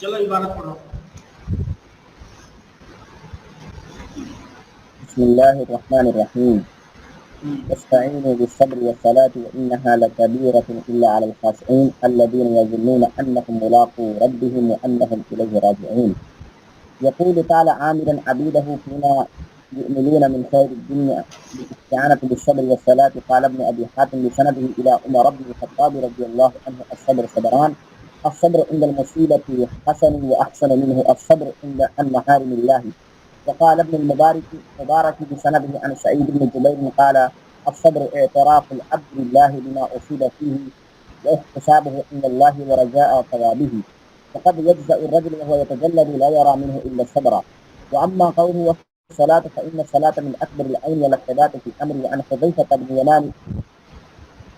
چلو عبارت پڑھو. بسم الله الرحمن الرحيم. واستعينوا بالصبر والصلاة وإنها لكبيرة إلا على الخاشعين الذين يظنون أنهم ملاقو ربهم وأنهم إليه راجعون. يقول تعالى عاملا عبيده فيما يؤملون من خير الدنيا بالاستعانة بالصبر والصلاة. قال ابن أبي حاتم بسنده إلى عمر بن الخطاب رضي الله عنه: الصبر صبران، الصبر عند المصيبة حسن وأحسن منه الصبر عن محارم الله. وقال ابن المبارك بسنده عن سعيد بن جبير قال: الصبر اعتراف العبد لله بما أصيب فيه واحتسابه عند الله ورجاء ثوابه، فقد يجزأ الرجل وهو يتجلد لا يرى منه إلا الصبر. وأما قوله والصلاة فإن الصلاة من أكبر العين والاقتداء في الأمر. وعن حذيفة بن يمان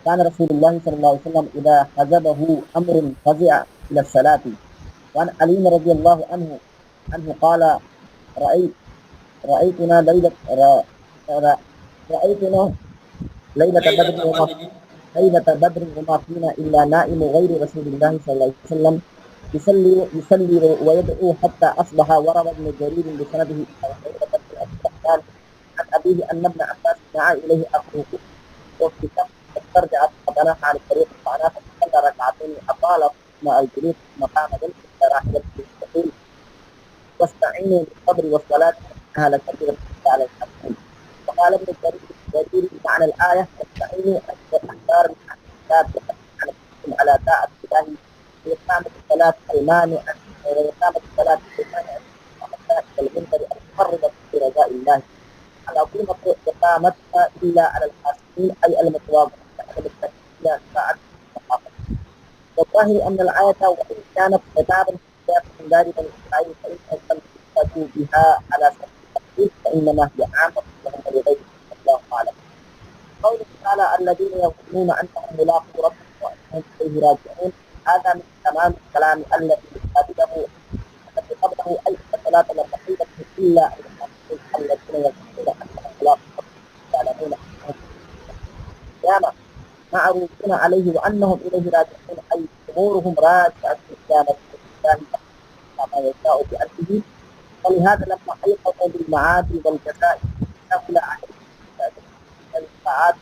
كان رسول الله صلى الله عليه وسلم إذا حجبه أمر فزع إلى الصلاة. وعن علي رضي الله عنه قال: رأيتنا ليلة بدر وما فينا إلا نائم غير رسول الله صلى الله عليه وسلم يصلي ويدعو حتى أصبح. ورد ابن جرير بسنده عن أبيه أن ابن عباس دعا إليه أخوه وفي فاسترجع فبنى عن الطريق فعناه فصلى ركعتين أطال مع الجلوس مقام ذلك راحلة المستقيم. واستعينوا بالصبر والصلاة إنها لكبيرة على الخاشعين. وقال ابن جرير معنى الآية: واستعينوا الأحبار على طاعة الله وإقامة الصلاة المانع والمنكر المقربة برجاء الله. العظيمة إقامتها إلا على الخاشعين أي المتواضعين على التكليف ساعة الصحابة. والظاهر أن الآية وإن كانت خطابا من ذلك الإسرائيل فإن تأتوا بها على سبيل التخفيف فإنما هي عامة لهم ولغيرهم والله أعلم. قوله تعالى: الذين يظنون أنهم ملاقو ربهم وأنهم إليه راجعون، هذا من تمام الكلام الذي قبله أي الصلاة لا تحية إلا الذين يظنون أنهم ملاقو ربهم يعلمون أنهم القيامة معروفون عليه وأنهم إليه راجعون، أي أمورهم راجعة في القيامة كما يشاء بأمره. ولهذا لما أيقظوا بالمعاد والجزاء سهل عليه الساعات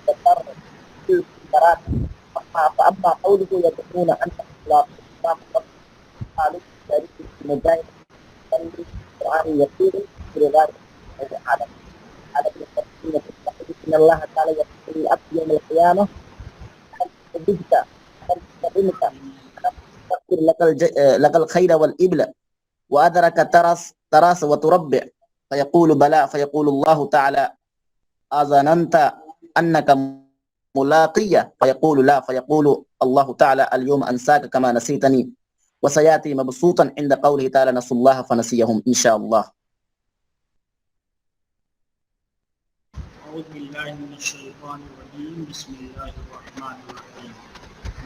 والضر في القرارات. فأما قوله يدعون أن إطلاق قالوا ذلك في مجاهد القرآن يقول بذلك على المتقين في التحديث إن الله تعالى يقول الأب يوم القيامة أن لك الخير والإبل وأدرك ترس وتربع فيقول بلى فيقول الله تعالى أظننت أنك ملاقية فيقول لا فيقول الله تعالى اليوم أنساك كما نسيتني. وسيأتي مبسوطا عند قوله تعالى نسوا الله فنسيهم إن شاء الله. أعوذ بالله من الشيطان الرجيم. بسم الله الرحمن الرحيم.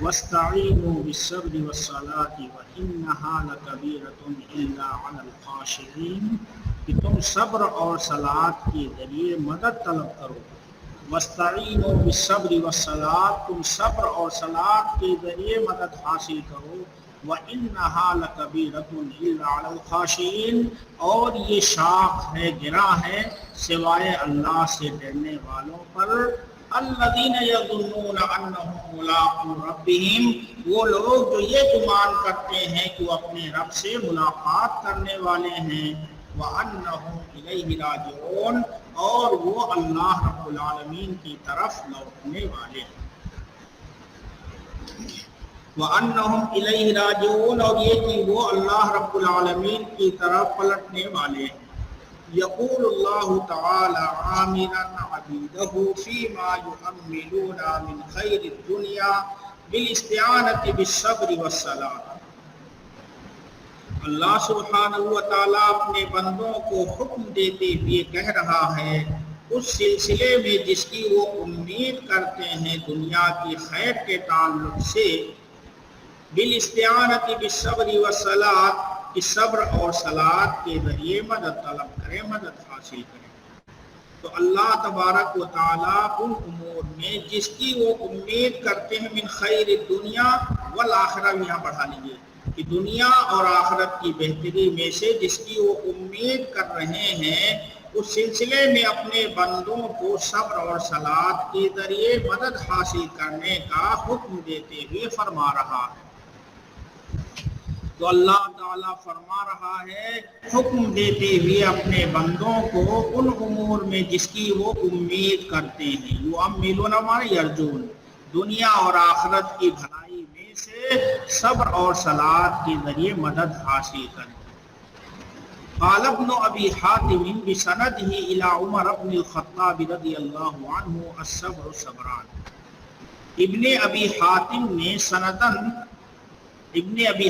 واستعينوا بالصبر والصلاة وإنها لكبيرة إلا على الخاشعين، کہ تم صبر اور صلاۃ کے ذریعے مدد طلب کرو. واستعینوا بالصبر والصلاۃ، تم صبر اور صلاۃ کے ذریعے مدد حاصل کرو. وَإِنَّهَا لَكَبِيرَةٌ إِلَّا عَلَى الْخَاشِعِينَ، اور یہ شاق ہے، گراں ہے سوائے اللہ سے ڈرنے والوں پر. الذین یظنون انہم ملاقو ربہم، وہ لوگ جو یہ گمان کرتے ہیں کہ وہ اپنے رب سے ملاقات کرنے والے ہیں. وانہم الیہ راجعون، اور وہ اللہ رب العالمین کی طرف لوٹنے والے ہیں. وانہم الیہ راجعون، اور یہ کہ وہ اللہ رب العالمین کی طرف پلٹنے والے ہیں. یقول اللہ تعالی عاملا عبیدہ فیما یؤملون من خیر الدنیا بالاستعانۃ بالصبر والصلاۃ. اللہ سبحانہ و تعالیٰ اپنے بندوں کو حکم دیتے ہوئے کہہ رہا ہے اس سلسلے میں جس کی وہ امید کرتے ہیں دنیا کی خیر کے تعلق سے. بالاستعانۃ بالصبر والصلاۃ، کہ صبر اور صلاۃ کے ذریعے مدد طلب کریں، مدد حاصل کریں. تو اللہ تبارک و تعالیٰ ان امور میں جس کی وہ امید کرتے ہیں من خیر الدنیا والآخرہ، یہاں بڑھا لیجیے، کہ دنیا اور آخرت کی بہتری میں سے جس کی وہ امید کر رہے ہیں، اس سلسلے میں اپنے بندوں کو صبر اور صلات کے ذریعے مدد حاصل کرنے کا حکم دیتے ہوئے فرما رہا ہے۔ تو اللہ تعالیٰ فرما رہا ہے حکم دیتے ہوئے اپنے بندوں کو ان امور میں جس کی وہ امید کرتے ہیں، یؤملون معنی یرجون، دنیا اور آخرت کی بھلائی میں سے صبر اور صلات کے ذریعے مدد حاصل کریں۔ قال ابن ابی حاتم بسندہ الی عمر بن الخطاب رضی اللہ عنہ الصبر صبران۔ ابن ابی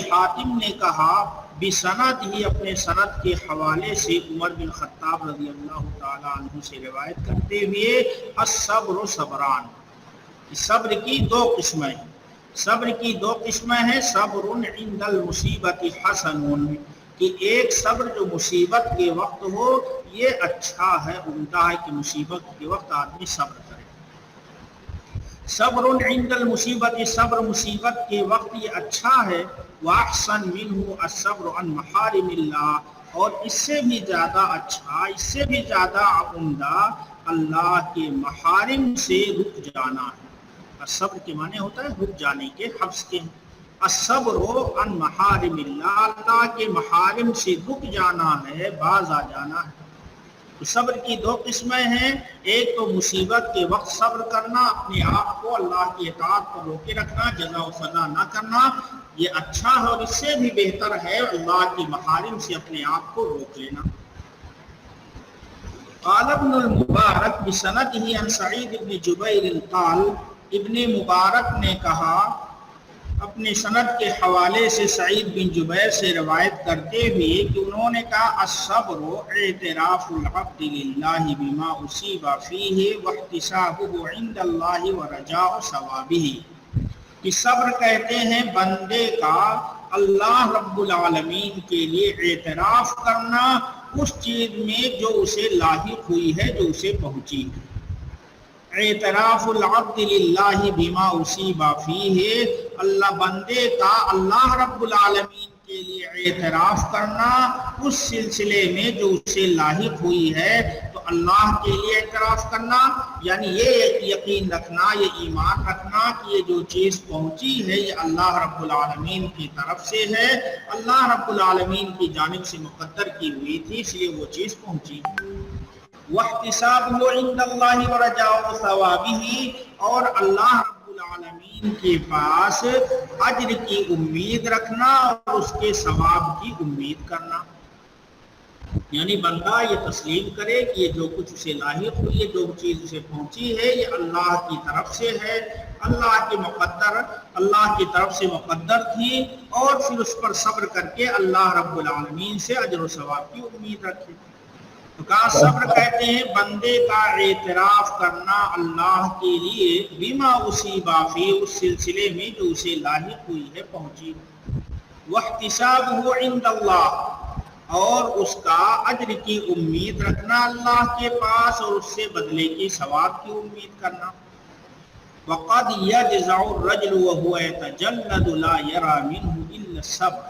حاتم نے کہا بسند ہی، اپنے سند کے حوالے سے عمر بن خطاب رضی اللہ تعالی عنہ سے روایت کرتے ہوئے الصبر صبران، صبر کی دو قسمیں ہیں۔ صبر کی دو قسمیں ہیں، صبر عند المصیبت حسن، کہ ایک صبر جو مصیبت کے وقت ہو یہ اچھا ہے، عمدہ ہے کہ مصیبت کے وقت آدمی صبر کرے۔ صبر عند المصیبت، صبر مصیبت کے وقت یہ اچھا ہے۔ واحسن منہ الصبر عن محارم اللہ، اور اس سے بھی زیادہ اچھا، اس سے بھی زیادہ عمدہ اللہ کے محارم سے رک جانا ہے۔ الصبر کے معنی ہوتا ہے رک جانے کے، حبس کے۔ الصبر عن محارم اللہ، اللہ کے محارم سے رک جانا ہے، باز آ جانا ہے۔ تو صبر کی دو قسمیں ہیں، ایک تو مصیبت کے وقت صبر کرنا، اپنے آپ کو اللہ کی اطاعت پر روکے رکھنا، جزا و سزا نہ کرنا، یہ اچھا ہے، اور اس سے بھی بہتر ہے اللہ کی محارم سے اپنے آپ کو روک لینا۔ قال ابن المبارک بسندہ عن سعید بن جبیر قال، ابن مبارک نے کہا اپنے سند کے حوالے سے سعید بن جبیر سے روایت کرتے ہوئے کہ انہوں نے کہا الصبر اعتراف العبد للہ بما اصیب فیہ واحتسابہ عند اللہ ورجاء ثوابہ، کہ صبر کہتے ہیں بندے کا اللہ رب العالمین کے لیے اعتراف کرنا اس چیز میں جو اسے لاحق ہوئی ہے، جو اسے پہنچی ہے۔ اعتراف العبد للہ بما اصیب فیہ، اللہ بندے کا اللہ رب العالمین کے لیے اعتراف کرنا اس سلسلے میں جو اسے لاحق ہوئی ہے۔ تو اللہ کے لیے اعتراف کرنا یعنی یہ یقین رکھنا، یہ ایمان رکھنا کہ یہ جو چیز پہنچی ہے یہ اللہ رب العالمین کی طرف سے ہے، اللہ رب العالمین کی جانب سے مقدر کی ہوئی تھی، اس لیے وہ چیز پہنچی۔ واحتسابہ عند اللہ ورجاء ثوابہ، اور اللہ رب العالمین کے پاس اجر کی امید رکھنا اور اس کے ثواب کی امید کرنا، یعنی بندہ یہ تسلیم کرے کہ یہ جو کچھ اسے لاحق ہوئی ہے، جو چیز اسے پہنچی ہے، یہ اللہ کی طرف سے ہے، اللہ کی طرف سے مقدر تھی، اور پھر اس پر صبر کر کے اللہ رب العالمین سے اجر و ثواب کی امید رکھے۔ تو کہا صبر کہتے ہیں بندے کا اعتراف کرنا اللہ کے لیے بما اصیب فیہ، اس سلسلے میں جو اسے لاحق ہوئی ہے، پہنچی۔ واحتسابہ عند اللہ، اور اس کا اجر کی امید رکھنا اللہ کے پاس اور اس سے بدلے کی ثواب کی امید کرنا۔ وقد یجزع الرجل وهو يتجلد لا يرى منه الا الصبر،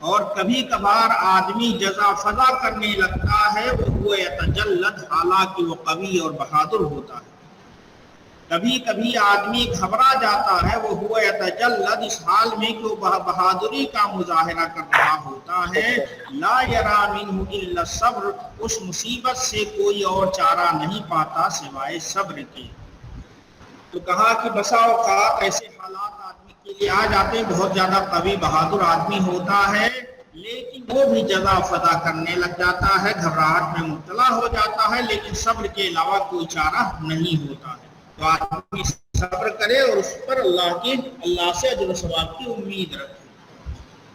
اور کبھی کبھار آدمی جزا فضا کرنے لگتا ہے وہ یتجلد، حالانکہ وہ قوی اور بہادر ہوتا ہے۔ کبھی کبھی آدمی گھبرا جاتا ہے وہ یتجلد، اس حال میں کہ وہ بہادری کا مظاہرہ کر رہا ہوتا ہے، لا یری منہ الا الصبر، اس مصیبت سے کوئی اور چارہ نہیں پاتا سوائے صبر کے۔ تو کہا کہ بسا اوقات ایسے حالات آدمی کے لیے آ جاتے ہیں، بہت زیادہ قوی بہادر آدمی ہوتا ہے لیکن وہ بھی جزا فضا کرنے لگ جاتا ہے، گھبراہٹ میں مبتلا ہو جاتا ہے، لیکن صبر کے علاوہ کوئی چارہ نہیں ہوتا ہے۔ تو آدمی صبر کرے اور اس پر اللہ سے اجر و ثواب کی امید رکھے۔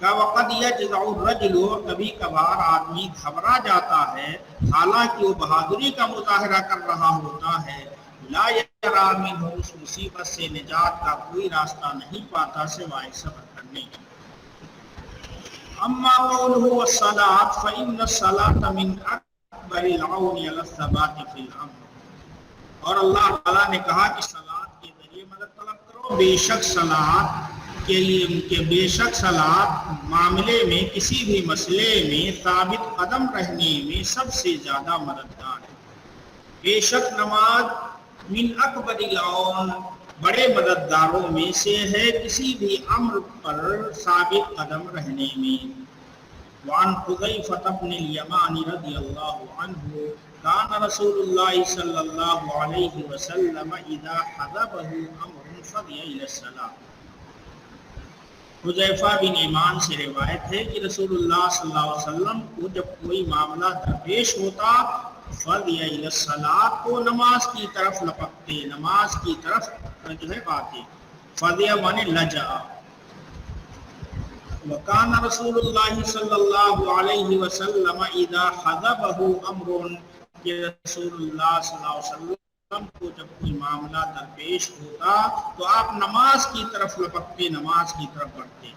کہ وقد یجزع الرجل، کبھی کبھار آدمی گھبرا جاتا ہے حالانکہ وہ بہادری کا مظاہرہ کر رہا ہوتا ہے، لا یری منہ، اس مصیبت سے نجات کا کوئی راستہ نہیں پاتا سوائے صبر کرنے کی۔ اما قوله والصلاۃ فإن الصلاۃ من اکبر العون علی الثبات فی الامر، اور اللہ تعالیٰ نے کہا کہ صلاۃ کے ذریعے مدد طلب کرو، بے شک صلاۃ کہ بے شک صلاۃ معاملے میں کسی بھی مسئلے میں ثابت قدم رہنے میں سب سے زیادہ مددگار ہے۔ بے شک نماز من اکبر العون بڑے مددگاروں میں سے ہے کسی بھی امر پر ثابت قدم رہنے میں۔ وعن حذیفہ بن الیمان رضی اللہ عنہ کان رسول اللہ صلی اللہ علیہ وسلم اذا حضبہ امر فضی الی الصلاۃ۔ حذیفہ بن ایمان سے روایت ہے کہ رسول اللہ صلی اللہ علیہ وسلم کو جب کوئی معاملہ درپیش ہوتا فضی الی الصلاۃ تو نماز کی طرف لپکتے، نماز کی طرف آتے۔ فضی معنی لجا۔ وکان رسول اللہ صلی اللہ علیہ وسلم اذا حضبہ امر کہ رسول اللہ صلی اللہ علیہ وسلم کو جب کوئی معاملہ درپیش ہوتا تو آپ نماز کی طرف لپکتے، نماز کی طرف بڑھتے۔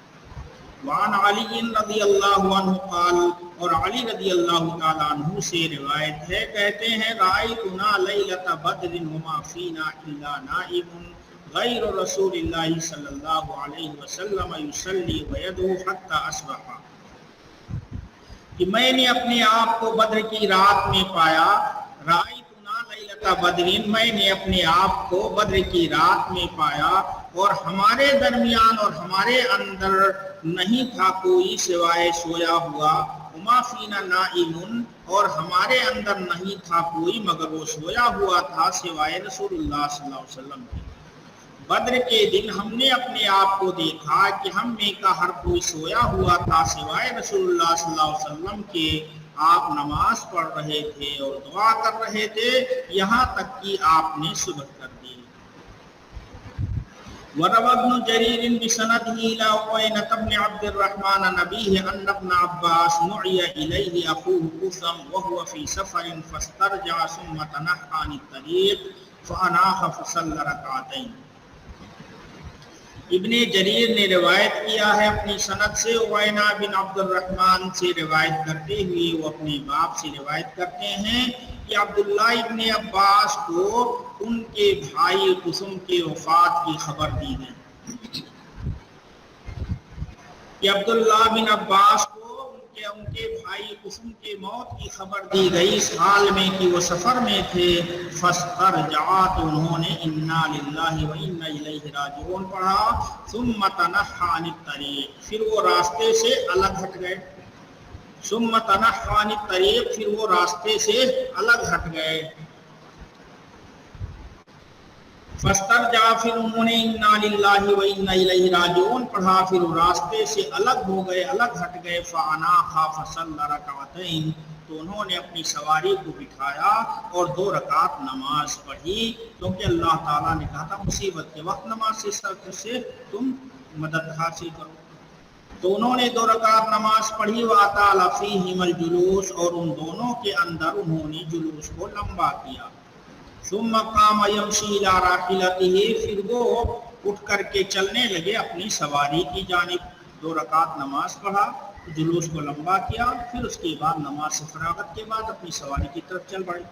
وعن علی رضی اللہ عنہ قال اور علی رضی اللہ تعالیٰ عنہ سے روایت ہے، کہتے ہیں رأیتنا لیلۃ بدر وما فینا الا نائم غیر رسول اللہ صلی اللہ علیہ وسلم یصلی ویدعو حتی اصبح، کہ میں نے اپنے آپ کو بدر کی رات میں پایا۔ رأیتنا لیلۃ بدر میں نے اپنے آپ کو بدر کی رات میں پایا اور ہمارے درمیان اور ہمارے اندر نہیں تھا کوئی سوائے سویا ہوا، وما فینا نائم اور ہمارے اندر نہیں تھا کوئی مگر وہ سویا ہوا تھا سوائے رسول اللہ صلی اللہ علیہ وسلم کے۔ بدر کے دن ہم نے اپنے آپ کو دیکھا کہ ہم میں کا ہر کوئی سویا ہوا تھا سوائے رسول اللہ صلی اللہ علیہ وسلم کے۔ آپ نماز پڑھ رہے تھے اور دعا کر رہے تھے یہاں تک کہ آپ نے صبح کر دی۔ وروى ابن جرير بسنده إلى عوينة بن عبد الرحمن نبيه أن ابن عباس نعي إليه أخوه قثم وهو في سفر فاسترجع ثم تنحى عن الطريق فأناخ فصلى ركعتين۔ ابن جریر نے روایت کیا ہے اپنی سند سے، عوینہ بن عبد الرحمن سے روایت کرتے ہوئے وہ اپنے باپ سے روایت کرتے ہیں کہ عبداللہ ابن عباس کو ان کے بھائی قسم کے وفات کی خبر دی گئی، کہ عبداللہ بن عباس کو ان کے بھائی قسم کے موت کی خبر دی گئی اس حال میں کہ وہ سفر میں تھے۔ فاسترجعا تو انہوں نے انا للہ و انا الیہ راجعون پڑھا، ثم تنحى عن الطریق پھر وہ راستے سے الگ ہٹ گئے، ثم تنحى عن الطریق پھر وہ راستے سے الگ ہٹ گئے۔ فاسترجع پھر انہوں نے انا للہ و انا الیہ راجعون پڑھا، پھر وہ راستے سے الگ ہو گئے، الگ ہٹ گئے۔ فاناخا فصلی رکعتین تو انہوں نے اپنی سواری کو بٹھایا اور 2 رکعت نماز پڑھی، کیونکہ اللہ تعالیٰ نے کہا تھا مصیبت کے وقت نماز سے تم مدد حاصل کرو۔ تو انہوں نے 2 رکعت نماز پڑھی۔ وَأَطَالَ فِيهِمَ الْجُلُوسَ اور ان دونوں کے اندر انہوں نے جلوس کو لمبا کیا۔ ثم قام يمشي الى راحلته پھر وہ اٹھ کر کے چلنے لگے اپنی سواری کی جانب۔ 2 رکعت نماز پڑھا، جلوس کو لمبا کیا، پھر اس کے بعد نماز سے فراغت کے بعد اپنی سواری کی طرف چل پڑے۔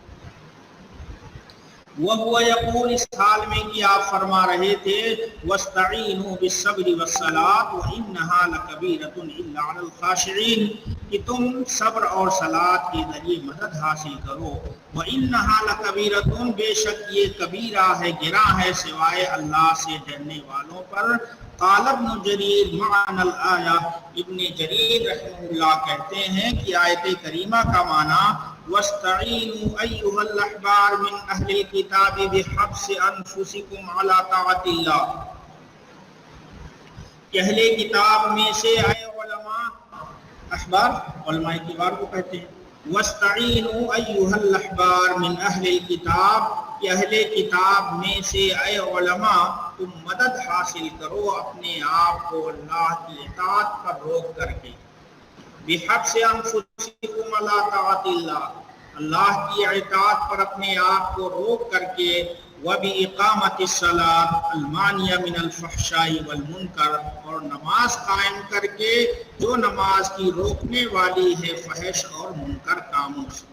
وَهُوَ يَقُولُ اس حال میں کہ آپ فرما رہے تھے وَاسْتَعِينُوا بِالصَّبْرِ وَالصَّلَاةِ وَإِنَّهَا لَكَبِيرَةٌ إِلَّا عَلَى الْخَاشِعِينَ کہ تم صبر اور صلاۃ کے ذریعے مدد حاصل کرو۔ وَإِنَّهَا لَكَبِيرَةٌ بے شک یہ کبیرہ ہے، گراں ہے سوائے اللہ سے ڈرنے والوں پر۔ قال ابن جریر معنی الآیہ ابن جریر رحمہ اللہ کہتے ہیں کہ آیت کریمہ کا معنی وَاسْتَعِينُوا أَيُّهَا الْأَحْبَارُ مِنْ أَهْلِ الْكِتَابِ بِحَبْسِ أَنفُسِكُمْ عَلَى طَاعَةِ اللَّهِ کہ اہل کتاب میں سے اے علماء، احبار علماء کبار کو کہتے ہیں، وَاسْتَعِينُوا أَيُّهَا الْأَحْبَارُ مِنْ أَهْلِ الْكِتَابِ کہ اہل کتاب میں سے اے علماء تم مدد حاصل کرو اپنے آپ کو اللہ کی اطاعت پر روک کر کے۔ بِحَبْسِ أَنفُسِكُمْ عَلَى طَاعَةِ اللَّهِ اللہ کی اطاعت پر اپنے آپ کو روک کر کے۔ وَبِإِقَامَةِ الصَّلَاةِ الْمَانِعَةِ مِنَ الْفَحْشَاءِ وَالْمُنكَرِ اور نماز قائم کر کے جو نماز کی روکنے والی ہے فحش اور منکر کاموں سے۔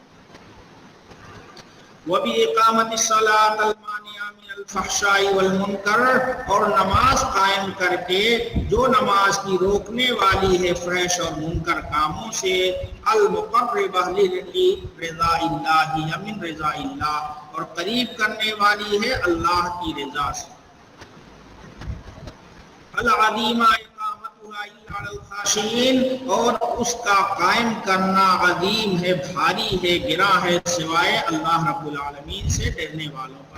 وَبِإِقَامَةِ الصَّلَاةِ الْمَانِعَةِ من الفحشاء والمنکر، اور نماز قائم کر کے جو نماز کی روکنے والی ہے فحش اور منکر کاموں سے، المقربہ لرضا اللہ یا من رضا اللہ، اور قریب کرنے والی ہے اللہ کی رضا سے، العظیمہ اقامتها الا علی الخاشعین، اور اس کا قائم کرنا عظیم ہے، بھاری ہے، گراں ہے سوائے اللہ رب العالمین سے ڈرنے والوں پر،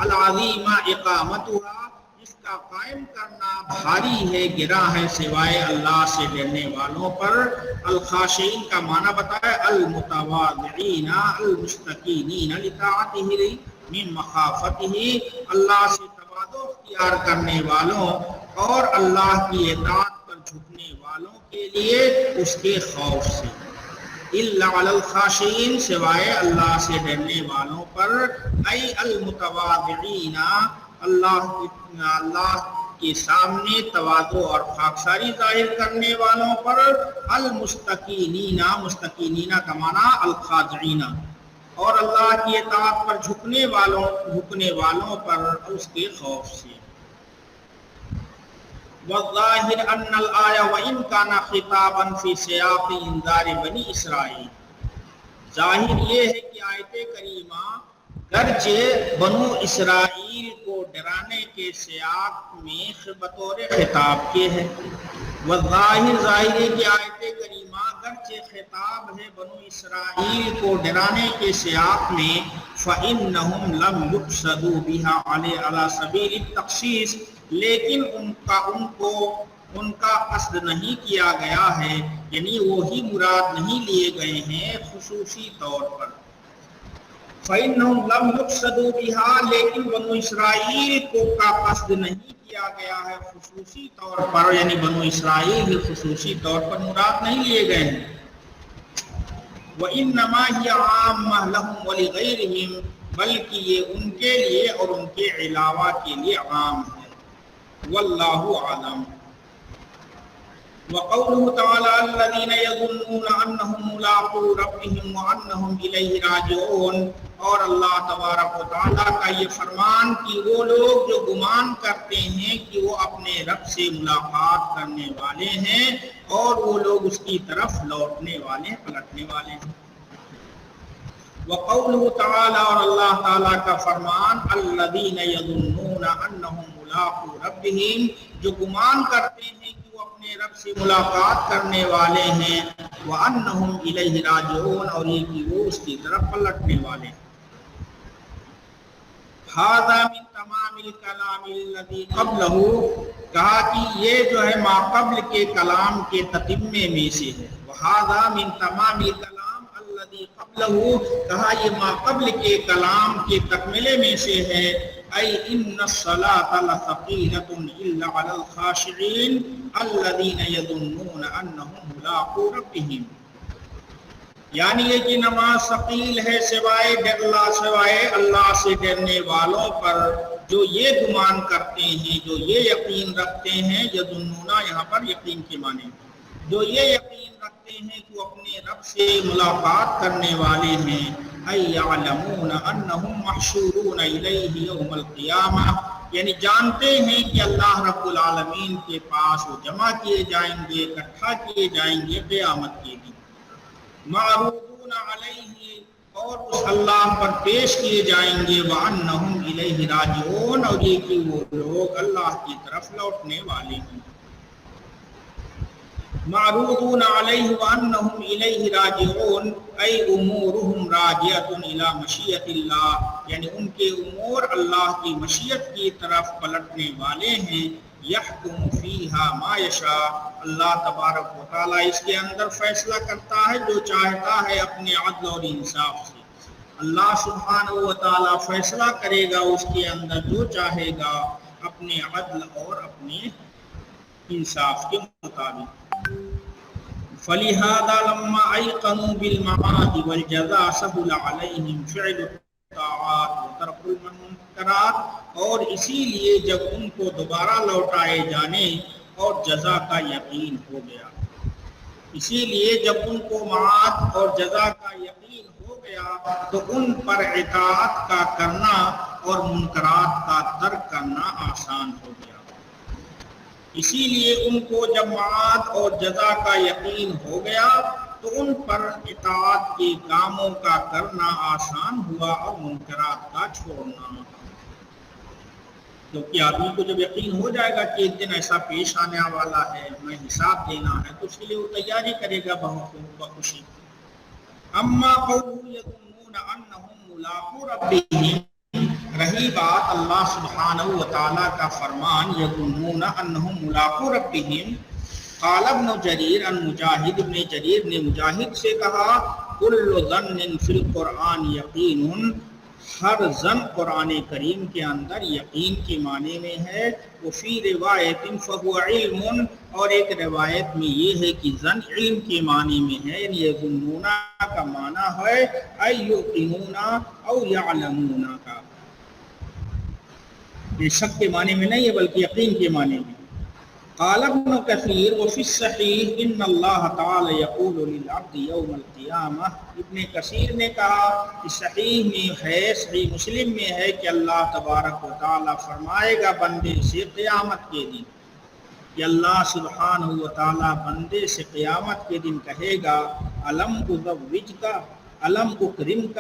العظیمہ اقامتها، اس کا قائم کرنا بھاری ہے، گراں ہے سوائے اللہ سے ڈرنے والوں پر، الخاشعین کا معنی بتایا المتواضعین المستقیمین لطاعته من مخافته، اللہ سے تواضع اختیار کرنے والوں اور اللہ کی اطاعت پر جھکنے والوں کے لیے اس کے خوف سے، الا علی الخاشعین، سوائے اللہ سے ڈرنے والوں پر، ای المتواضعین، اللہ کے سامنے تواضع اور خاکساری ظاہر کرنے والوں پر، المستقینین، مستقینین کا معنی الخاضعین، اور اللہ کی اطاعت پر جھکنے والوں پر اس کے خوف سے، والظاہر ان الآیہ وإن کان خطابا فی سیاق انذار بنی اسرائیل، ظاہر یہ ہے کہ آیت کریمہ گرچہ بنو اسرائیل کو ڈرانے کے سیاق میں بطور خطاب کے ہے، والظاہر، ظاہر ہے کہ آیت کریمہ گرچہ خطاب ہے بنو اسرائیل کو ڈرانے کے سیاق میں، فإنہم لم یقصدوا بها علی سبیل التخصیص، لیکن ان کا قصد نہیں کیا گیا ہے، یعنی وہی مراد نہیں لیے گئے ہیں خصوصی طور پر، فإنہم لم یقصدوا بها، لیکن بنو اسرائیل کا قصد نہیں کیا گیا ہے خصوصی طور پر، یعنی بنو اسرائیل خصوصی طور پر مراد نہیں لیے گئے ہیں، وإنما هي عامة لهم ولغيرهم، بلکہ یہ ان کے لیے اور ان کے علاوہ کے لیے عام ہے، واللہ اعلم۔ وقوله تعالی الذین یظنون انہم ملاقو ربهم وانہم الیہ راجعون، اور اللہ تبارک و تعالیٰ کا یہ فرمان کہ وہ لوگ جو گمان کرتے ہیں کہ وہ اپنے رب سے ملاقات کرنے والے ہیں اور وہ لوگ اس کی طرف لوٹنے والے ہیں، پلٹنے والے ہیں۔ وقوله تعالی، اور اللہ تعالیٰ کا فرمان الذین یظنون انہم ملاقو ربهم، جو گمان کرتے ہیں کہ وہ اپنے رب سے ملاقات کرنے والے ہیں، وانہم الیہ راجعون، اور یہ کہ وہ اس کی طرف پلٹنے والے ہیں۔ ھذا من تمام الکلام الذی قبلہ، کہا کہ یہ جو ہے ما قبل کے کلام کے تتمے میں سے ہے، وھذا من تمام الکلام الذی قبلہ، کہا یہ ما قبل کے کلام کے تکملے میں سے ہے، ای ان الصلاۃ لثقیلۃ الا علی الخاشعین الذین یظنون انہم ملاقو ربہم، یعنی یہ کہ نماز ثقیل ہے سوائے اللہ سے ڈرنے والوں پر، جو یہ گمان کرتے ہیں، جو یہ یقین رکھتے ہیں، یظنون یہاں پر یقین کے معنی، جو یہ یقین رکھتے ہیں کہ وہ اپنے رب سے ملاقات کرنے والے ہیں، ای یعلمون انہم محشورون الیہ یوم القیامہ، یعنی جانتے ہیں کہ اللہ رب العالمین کے پاس وہ جمع کیے جائیں گے، اکٹھا کیے جائیں گے قیامت کے دن، معروضون علیہ، اور اس اللہ پر پیش کیے جائیں گے، وانہم الیہ راجعون، اور یہ کہ وہ لوگ اللہ کی طرف لوٹنے والے ہیں، معروضون علیہ وانہم الیہ راجعون، ای امورہم راجعۃ الی مشیۃ اللہ، یعنی ان کے امور اللہ کی مشیت کی طرف پلٹنے والے ہیں، یحکم فیہا ما یشاء، اللہ تبارک و تعالیٰ اس کے اندر فیصلہ کرتا ہے جو چاہتا ہے اپنے عدل اور انصاف سے، اللہ سبحانہ و تعالیٰ فیصلہ کرے گا اس کے اندر جو چاہے گا اپنے عدل اور اپنے انصاف کے مطابق۔ فلہذا لما ایقنوا بالمعاد والجزاء سهل علیہم فعل الطاعات وترک المنکرات، اور اسی لیے جب ان کو دوبارہ لوٹائے جانے اور جزا کا یقین ہو گیا، اسی لیے جب ان کو معاد اور جزا کا یقین ہو گیا تو ان پر اطاعت کا کرنا اور منکرات کا ترک کرنا آسان ہو گیا۔ اسی لیے ان کو جب معاد اور جزا کا یقین ہو گیا تو ان پر اطاعت کے کاموں کا کرنا آسان ہوا اور منکرات کا چھوڑنا۔ کیونکہ آدمی کو جب یقین ہو جائے گا کہ ایک دن ایسا پیش آنے والا ہے، ہمیں حساب دینا ہے، تو اس کے لیے وہ تیاری کرے گا بخوشی۔ اما قوله یظنون انہم ملاقو ربہم، رہی بات اللہ سبحانہ وتعالیٰ کا فرمان یظنون انہم ملاقو ربہم، قال ابن جریر عن مجاہد، ابن جریر نے مجاہد سے کہا کل ظن فی القرآن یقین، ہر ظن قرآن کریم کے اندر یقین کے معنی میں ہے۔ وفی روایت فہو علم، اور ایک روایت میں یہ ہے کہ ظن علم کے معنی میں ہے، یعنی یظنون کا معنی ہے ای یقینون او یعلمون کا، یہ شک کے معنی میں نہیں ہے بلکہ یقین کے معنی میں۔ قال ابن کثیر وفی الصحیح ان اللہ تعالی یقول للعبد یوم القیامہ، ابن کثیر نے کہا کہ صحیح میں ہے، صحیح مسلم میں ہے کہ اللہ تبارک و تعالی فرمائے گا بندے سے قیامت کے دن، کہ اللہ سبحانہ و تعالی بندے سے قیامت کے دن کہے گا الم ازوجک، الم اکرمک،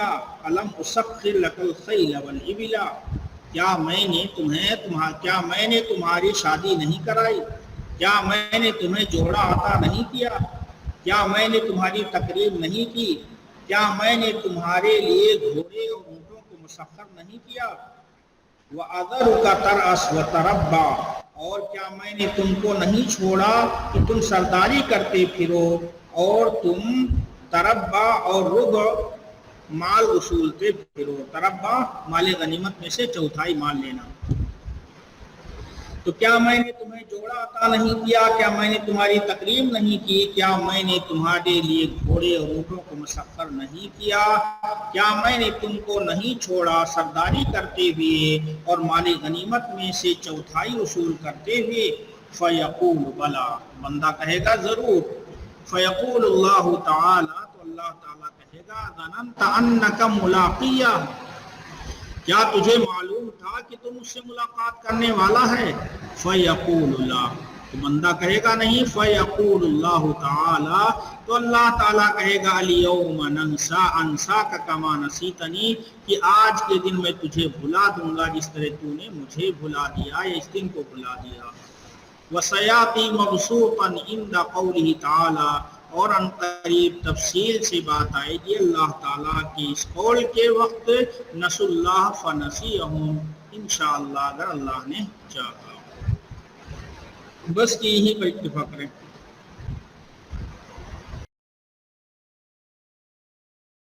الم اسخر لک الخیل والابل، کیا میں نے تمہاری شادی نہیں کرائی، کیا میں نے تمہیں جوڑا عطا نہیں کیا، کیا میں نے تمہاری تقریب نہیں کی، کیا میں نے تمہارے لیے گھوڑے اور اونٹوں کو مسخر نہیں کیا، وَأَذَرُكَ تَرْأَسْ وَتَرَبَّعْ، اور کیا میں نے تم کو نہیں چھوڑا کہ تم سرداری کرتے پھرو اور تم تربع اور ربع مال اصولتے پھرو، تربع مال غنیمت میں سے چوتھائی مال لینا، تو کیا میں نے تمہیں جوڑا عطا نہیں کیا، کیا میں نے تمہاری تقریب نہیں کی، کیا میں نے تمہارے لیے گھوڑے اور اونٹوں کو مسخر نہیں کیا، کیا میں نے تم کو نہیں چھوڑا سرداری کرتے ہوئے اور مال غنیمت میں سے چوتھائی اصول کرتے ہوئے، فیقول بلا، بندہ کہے گا ضرور، فیقول اللہ تعالی، تو اللہ تعالیٰ کہے گا ظننت انک ملاقیہ، کیا تجھے معلوم تھا کہ تم اس سے ملاقات کرنے والا ہے، فیقول اللہ، تو بندہ کہے گا نہیں، فیقول اللہ تعالی، تو اللہ تعالیٰ کہے گا الیوم ننسا انساک کما نسیتنی، کہ آج کے دن میں تجھے بھلا دوں گا جس طرح تو نے مجھے بھلا دیا یا اس دن کو بھلا دیا۔ وسیاتی مبسوطا عند قولہ تعالی، اور ان قریب تفصیل سے بات آئے گی اللہ تعالیٰ کی اس قول کے وقت، نسوا اللہ فنسیہم، انشاءاللہ اگر اللہ نے چاہا۔ بس یہی پر اتفاق کریں۔